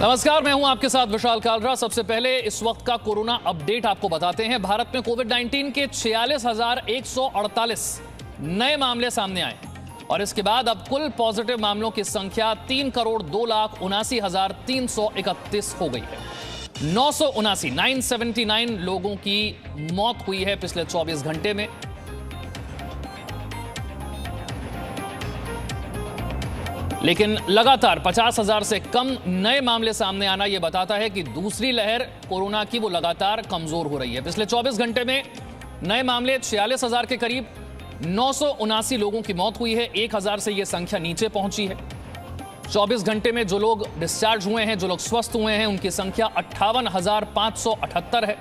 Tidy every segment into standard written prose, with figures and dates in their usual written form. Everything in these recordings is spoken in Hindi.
नमस्कार, मैं हूं आपके साथ विशाल कालरा। सबसे पहले इस वक्त का कोरोना अपडेट आपको बताते हैं। भारत में कोविड-19 के 46,148 नए मामले सामने आए और इसके बाद अब कुल पॉजिटिव मामलों की संख्या 3,72,79,331 हो गई है। 979 लोगों की मौत हुई है पिछले 24 घंटे में। लेकिन लगातार 50,000 से कम नए मामले सामने आना यह बताता है कि दूसरी लहर कोरोना की वो लगातार कमजोर हो रही है। पिछले 24 घंटे में नए मामले 46,000 के करीब, 979 लोगों की मौत हुई है। 1,000 से यह संख्या नीचे पहुंची है। 24 घंटे में जो लोग डिस्चार्ज हुए हैं, जो लोग स्वस्थ हुए हैं, उनकी संख्या 58,578 है।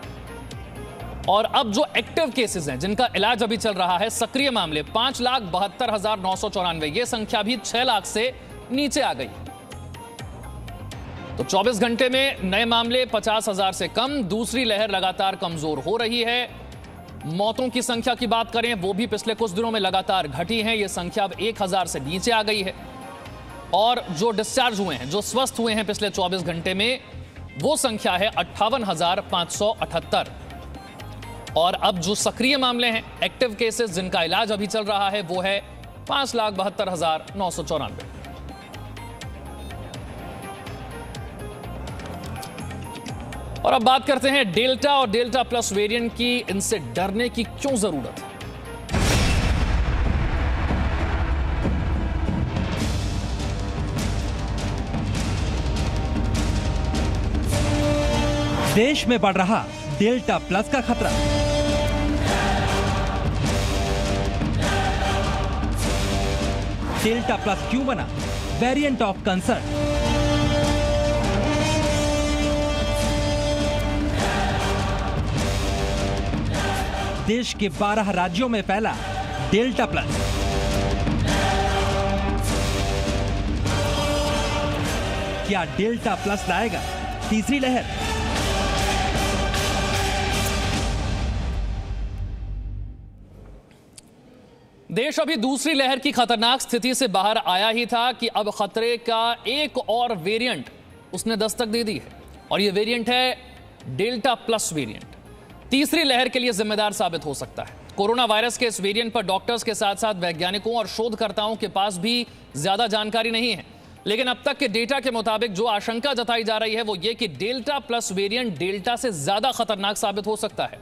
और अब जो एक्टिव केसेस हैं, जिनका इलाज अभी चल रहा है, सक्रिय मामले 5,72,994, यह संख्या भी 6 लाख से नीचे आ गई। तो 24 घंटे में नए मामले 50,000 से कम। दूसरी लहर लगातार कमजोर हो रही है। मौतों की संख्या की बात करें, वो भी पिछले कुछ दिनों में लगातार घटी है। यह संख्या अब 1,000 से नीचे आ गई है। और जो डिस्चार्ज हुए हैं, जो स्वस्थ हुए हैं पिछले 24 घंटे में, वो संख्या है 58,578। और अब जो सक्रिय मामले हैं, एक्टिव केसेस, जिनका इलाज अभी चल रहा है, वो है 5,72,994। और अब बात करते हैं डेल्टा और डेल्टा प्लस वेरिएंट की। इनसे डरने की क्यों जरूरत है? देश में बढ़ रहा डेल्टा प्लस का खतरा। डेल्टा प्लस क्यों बना वेरिएंट ऑफ कंसर्न? देश के 12 राज्यों में फैला डेल्टा प्लस। क्या डेल्टा प्लस लाएगा तीसरी लहर? देश अभी दूसरी लहर की खतरनाक स्थिति से बाहर आया ही था कि अब खतरे का एक और वेरिएंट उसने दस्तक दे दी है। और यह वेरिएंट है डेल्टा प्लस वेरिएंट। तीसरी लहर के लिए जिम्मेदार साबित हो सकता है। कोरोना वायरस के इस वेरिएंट पर डॉक्टर्स के साथ साथ वैज्ञानिकों और शोधकर्ताओं के पास भी ज्यादा जानकारी नहीं है। लेकिन अब तक के डेटा के मुताबिक जो आशंका जताई जा रही है वो ये कि डेल्टा प्लस वेरिएंट डेल्टा से ज्यादा खतरनाक साबित हो सकता है।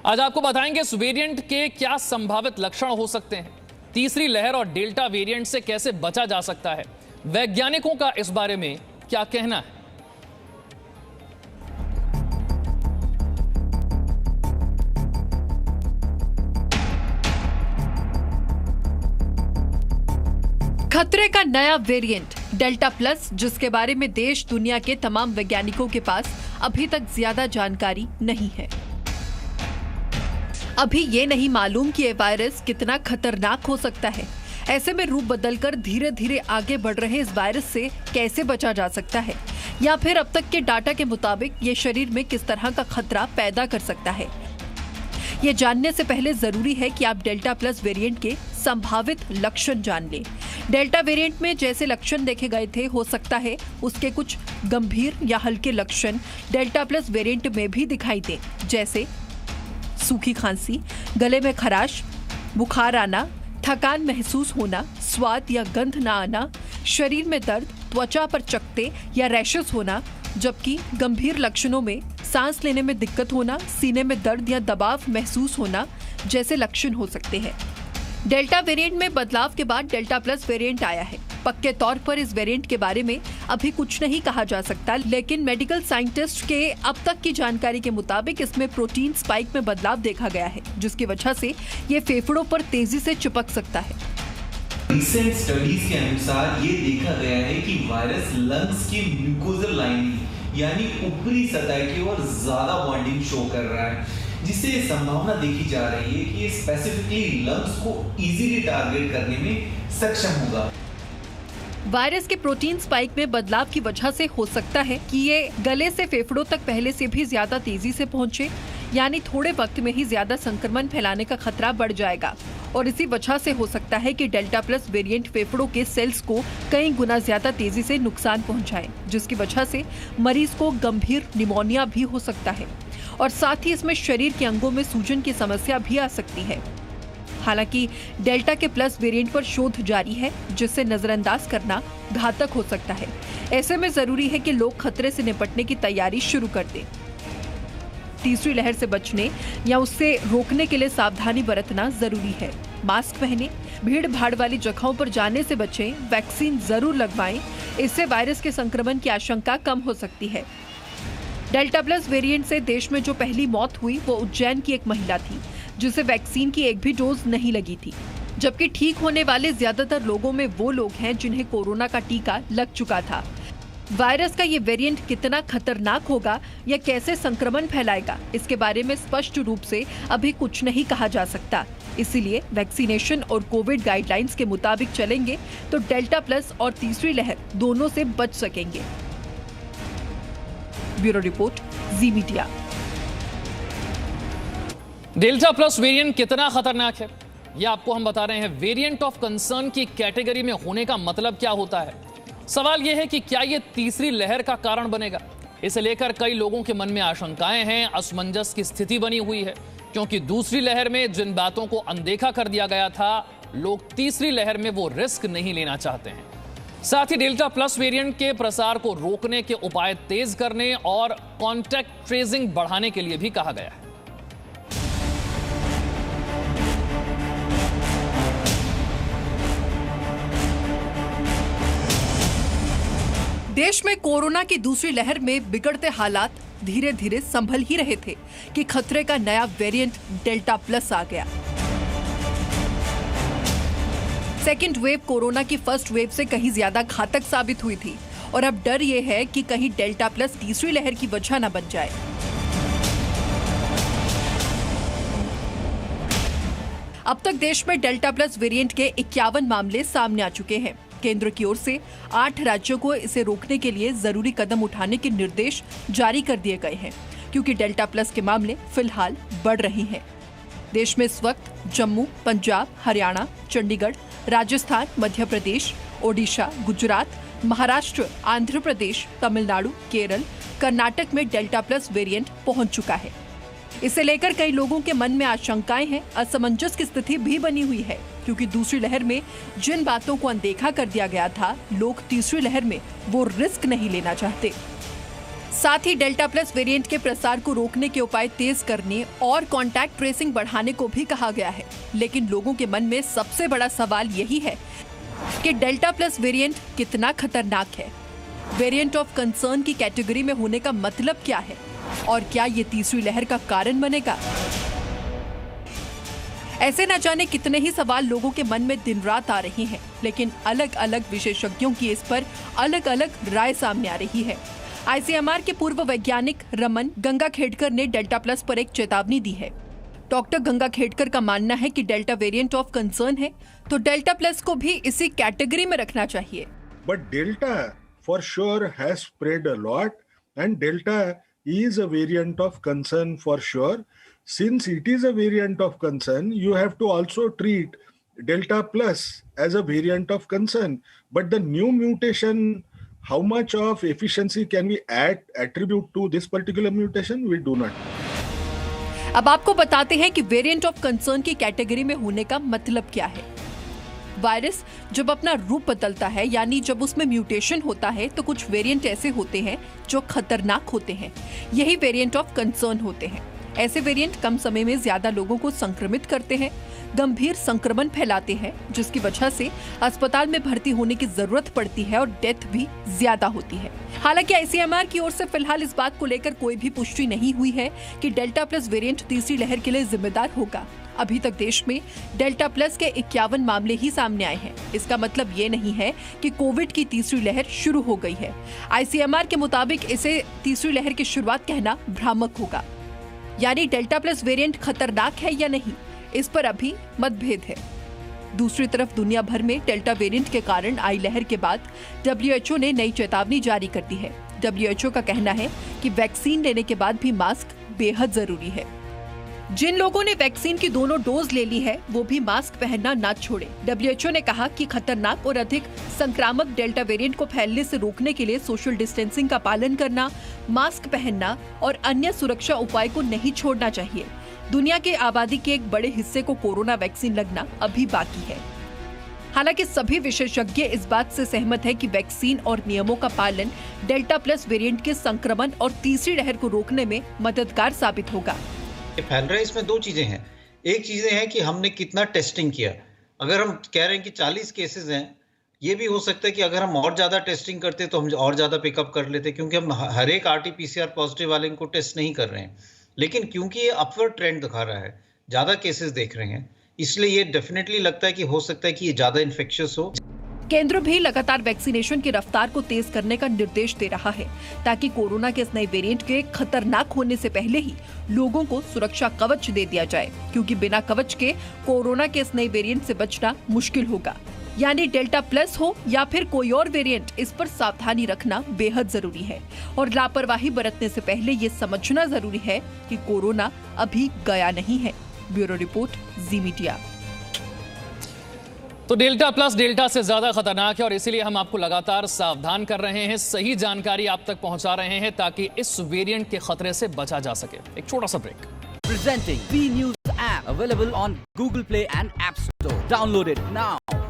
आज आपको बताएंगे इस वेरिएंट के क्या संभावित लक्षण हो सकते हैं, तीसरी लहर और डेल्टा वेरिएंट से कैसे बचा जा सकता है, वैज्ञानिकों का इस बारे में क्या कहना है। खतरे का नया वेरिएंट डेल्टा प्लस, जिसके बारे में देश दुनिया के तमाम वैज्ञानिकों के पास अभी तक ज्यादा जानकारी नहीं है। अभी ये नहीं मालूम कि ये वायरस कितना खतरनाक हो सकता है। ऐसे में रूप बदलकर धीरे धीरे आगे बढ़ रहे इस वायरस से कैसे बचा जा सकता है, या फिर अब तक के डाटा के मुताबिक ये शरीर में किस तरह का खतरा पैदा कर सकता है। ये जानने से पहले जरूरी है कि आप डेल्टा प्लस वेरिएंट के संभावित लक्षण जान लें। डेल्टा वेरिएंट में जैसे लक्षण देखे गए थे, हो सकता है उसके कुछ गंभीर या हल्के लक्षण डेल्टा प्लस वेरिएंट में भी दिखाई दें, जैसे सूखी खांसी, गले में खराश, बुखार आना, थकान महसूस होना, स्वाद या गंध न आना, शरीर में दर्द, त्वचा पर चकत्ते या रैशेस होना। जबकि गंभीर लक्षणों में सांस लेने में दिक्कत होना, सीने में दर्द या दबाव महसूस होना जैसे लक्षण हो सकते हैं। डेल्टा वेरिएंट में बदलाव के बाद डेल्टा प्लस वेरिएंट आया है। पक्के तौर पर इस वेरिएंट के बारे में अभी कुछ नहीं कहा जा सकता, लेकिन मेडिकल साइंटिस्ट के अब तक की जानकारी के मुताबिक इसमें प्रोटीन स्पाइक में बदलाव देखा गया है, जिसकी वजह से ये फेफड़ों पर तेजी से चिपक सकता है। रिसेंट स्टडीज के अनुसार ये देखा गया है कि वायरस लंग्स की म्यूकोजल लाइनिंग यानी ऊपरी सतह की ओर ज्यादा बॉन्डिंग शो कर रहा है, जिससे संभावना देखी जा रही है कि ये स्पेसिफिकली लंग्स को इजीली टारगेट करने में सक्षम होगा। वायरस के प्रोटीन स्पाइक में बदलाव की वजह से हो सकता है कि ये गले से फेफड़ों तक पहले से भी ज्यादा तेजी से पहुंचे, यानी थोड़े वक्त में ही ज्यादा संक्रमण फैलाने का खतरा बढ़ जाएगा। और इसी वजह से हो सकता है कि डेल्टा प्लस वेरिएंट फेफड़ों के सेल्स को कई गुना ज्यादा तेजी से नुकसान पहुंचाए, जिसकी वजह से मरीज को गंभीर निमोनिया भी हो सकता है और साथ ही इसमें शरीर के अंगों में सूजन की समस्या भी आ सकती है। हालांकि डेल्टा के प्लस वेरिएंट पर शोध जारी है, जिससे नजरअंदाज करना घातक हो सकता है। ऐसे में जरूरी है कि लोग खतरे से निपटने की तैयारी शुरू कर दें। तीसरी लहर से बचने या उससे रोकने के लिए सावधानी बरतना जरूरी है। मास्क पहने, भीड़ भाड़ वाली जगहों पर जाने से बचें, वैक्सीन जरूर लगवाएं, इससे वायरस के संक्रमण की आशंका कम हो सकती है। डेल्टा प्लस वेरिएंट से देश में जो पहली मौत हुई वो उज्जैन की एक महिला थी, जिसे वैक्सीन की एक भी डोज नहीं लगी थी, जबकि ठीक होने वाले ज्यादातर लोगों में वो लोग हैं जिन्हें कोरोना का टीका लग चुका था। वायरस का ये वेरिएंट कितना खतरनाक होगा या कैसे संक्रमण फैलाएगा, इसके बारे में स्पष्ट रूप से अभी कुछ नहीं कहा जा सकता। इसीलिए वैक्सीनेशन और कोविड गाइडलाइंस के मुताबिक चलेंगे तो डेल्टा प्लस और तीसरी लहर दोनों से बच सकेंगे। ब्यूरो रिपोर्ट, जी मीडिया। डेल्टा प्लस वेरिएंट कितना खतरनाक है, ये आपको हम बता रहे हैं। वेरिएंट ऑफ कंसर्न की कैटेगरी में होने का मतलब क्या होता है? सवाल यह है कि क्या यह तीसरी लहर का कारण बनेगा? इसे लेकर कई लोगों के मन में आशंकाएं हैं, असमंजस की स्थिति बनी हुई है, क्योंकि दूसरी लहर में जिन बातों को अनदेखा कर दिया गया था, लोग तीसरी लहर में वो रिस्क नहीं लेना चाहते हैं। साथ ही डेल्टा प्लस वेरिएंट के प्रसार को रोकने के उपाय तेज करने और कॉन्टैक्ट ट्रेसिंग बढ़ाने के लिए भी कहा गया है। देश में कोरोना की दूसरी लहर में बिगड़ते हालात धीरे धीरे संभल ही रहे थे कि खतरे का नया वेरिएंट डेल्टा प्लस आ गया। सेकेंड वेव कोरोना की फर्स्ट वेव से कहीं ज्यादा घातक साबित हुई थी और अब डर ये है कि कहीं डेल्टा प्लस तीसरी लहर की वजह न बन जाए। अब तक देश में डेल्टा प्लस वेरिएंट के 51 मामले सामने आ चुके हैं। केंद्र की ओर से 8 राज्यों को इसे रोकने के लिए जरूरी कदम उठाने के निर्देश जारी कर दिए गए हैं, क्योंकि डेल्टा प्लस के मामले फिलहाल बढ़ रहे हैं। देश में इस वक्त जम्मू, पंजाब, हरियाणा, चंडीगढ़, राजस्थान, मध्य प्रदेश, ओडिशा, गुजरात, महाराष्ट्र, आंध्र प्रदेश, तमिलनाडु, केरल, कर्नाटक में डेल्टा प्लस वेरिएंट पहुंच चुका है। इसे लेकर कई लोगों के मन में आशंकाएं हैं, असमंजस की स्थिति भी बनी हुई है, क्योंकि दूसरी लहर में जिन बातों को अनदेखा कर दिया गया था, लोग तीसरी लहर में वो रिस्क नहीं लेना चाहते। साथ ही डेल्टा प्लस वेरिएंट के प्रसार को रोकने के उपाय तेज करने और कॉन्टैक्ट ट्रेसिंग बढ़ाने को भी कहा गया है। लेकिन लोगों के मन में सबसे बड़ा सवाल यही है कि डेल्टा प्लस वेरिएंट कितना खतरनाक है। वेरिएंट ऑफ कंसर्न की कैटेगरी में होने का मतलब क्या है और क्या ये तीसरी लहर का कारण बनेगा? ऐसे न जाने कितने ही सवाल लोगों के मन में दिन रात आ रही हैं, लेकिन अलग अलग विशेषज्ञों की इस पर अलग अलग राय सामने आ रही है। आईसीएमआर के पूर्व वैज्ञानिक रमन गंगाखेडकर ने डेल्टा प्लस पर एक चेतावनी दी है। डॉक्टर गंगाखेडकर का मानना है कि डेल्टा वेरिएंट ऑफ कंसर्न है, तो डेल्टा प्लस को भी इसी कैटेगरी में रखना चाहिए। But delta for sure has spread a lot and delta is a variant of concern for sure. Since it is a variant of concern, you have to also treat Delta Plus as a variant of concern. But the new mutation, how much of efficiency can we attribute to this particular mutation? We do not. अब आपको बताते हैं कि वेरिएंट ऑफ कंसर्न की कैटेगरी में होने का मतलब क्या है। वायरस जब अपना रूप बदलता है, यानी जब उसमें म्यूटेशन होता है, तो कुछ वेरिएंट ऐसे होते हैं जो खतरनाक होते हैं। यही वेरिएंट ऑफ कंसर्न होते हैं। ऐसे वेरिएंट कम समय में ज्यादा लोगों को संक्रमित करते हैं, गंभीर संक्रमण फैलाते हैं, जिसकी वजह से अस्पताल में भर्ती होने की जरूरत पड़ती है और डेथ भी ज्यादा होती है। हालांकि आईसीएमआर की ओर से फिलहाल इस बात को लेकर कोई भी पुष्टि नहीं हुई है कि डेल्टा प्लस वेरिएंट तीसरी लहर के लिए जिम्मेदार होगा। अभी तक देश में डेल्टा प्लस के 51 मामले ही सामने आए हैं। इसका मतलब ये नहीं है कि कोविड की तीसरी लहर शुरू हो गई है। आईसीएमआर के मुताबिक इसे तीसरी लहर की शुरुआत कहना भ्रामक होगा। यानी डेल्टा प्लस वेरिएंट खतरनाक है या नहीं, इस पर अभी मतभेद है। दूसरी तरफ दुनिया भर में डेल्टा वेरिएंट के कारण आई लहर के बाद WHO ने नई चेतावनी जारी कर दी है। WHO का कहना है कि वैक्सीन लेने के बाद भी मास्क बेहद जरूरी है। जिन लोगों ने वैक्सीन की दोनों डोज ले ली है वो भी मास्क पहनना ना छोड़े। WHO ने कहा कि खतरनाक और अधिक संक्रामक डेल्टा वेरिएंट को फैलने से रोकने के लिए सोशल डिस्टेंसिंग का पालन करना, मास्क पहनना और अन्य सुरक्षा उपाय को नहीं छोड़ना चाहिए। दुनिया की आबादी के एक बड़े हिस्से को कोरोना वैक्सीन लगना अभी बाकी है। हालांकि सभी विशेषज्ञ इस बात से सहमत है कि वैक्सीन और नियमों का पालन डेल्टा प्लस वेरिएंट के संक्रमण और तीसरी लहर को रोकने में मददगार साबित होगा। फैल रहा है, इसमें दो चीजें हैं। एक चीजें हैं कि हमने कितना टेस्टिंग किया। अगर हम कह रहे हैं कि 40 केसेस हैं, ये भी हो सकता है कि अगर हम और ज्यादा टेस्टिंग करते तो हम और ज्यादा पिकअप कर लेते, क्योंकि हम हर एक RT-PCR पॉजिटिव वाले को टेस्ट नहीं कर रहे हैं। लेकिन क्योंकि ये अपवर्ड ट्रेंड दिखा रहा है, ज्यादा केसेस देख रहे हैं, इसलिए ये डेफिनेटली लगता है कि हो सकता है कि ये ज्यादा इन्फेक्शियस हो। केंद्र भी लगातार वैक्सीनेशन की रफ्तार को तेज करने का निर्देश दे रहा है ताकि कोरोना के इस नए वेरिएंट के खतरनाक होने से पहले ही लोगों को सुरक्षा कवच दे दिया जाए, क्योंकि बिना कवच के कोरोना के इस नए वेरिएंट से बचना मुश्किल होगा। यानी डेल्टा प्लस हो या फिर कोई और वेरिएंट, इस पर सावधानी रखना बेहद जरूरी है और लापरवाही बरतने से पहले ये समझना जरूरी है कि कोरोना अभी गया नहीं है। ब्यूरो रिपोर्ट, जी मीडिया। तो डेल्टा प्लस डेल्टा से ज्यादा खतरनाक है और इसीलिए हम आपको लगातार सावधान कर रहे हैं, सही जानकारी आप तक पहुंचा रहे हैं ताकि इस वेरिएंट के खतरे से बचा जा सके। एक छोटा सा break. Presenting B News app available on Google Play and App Store. Download it now.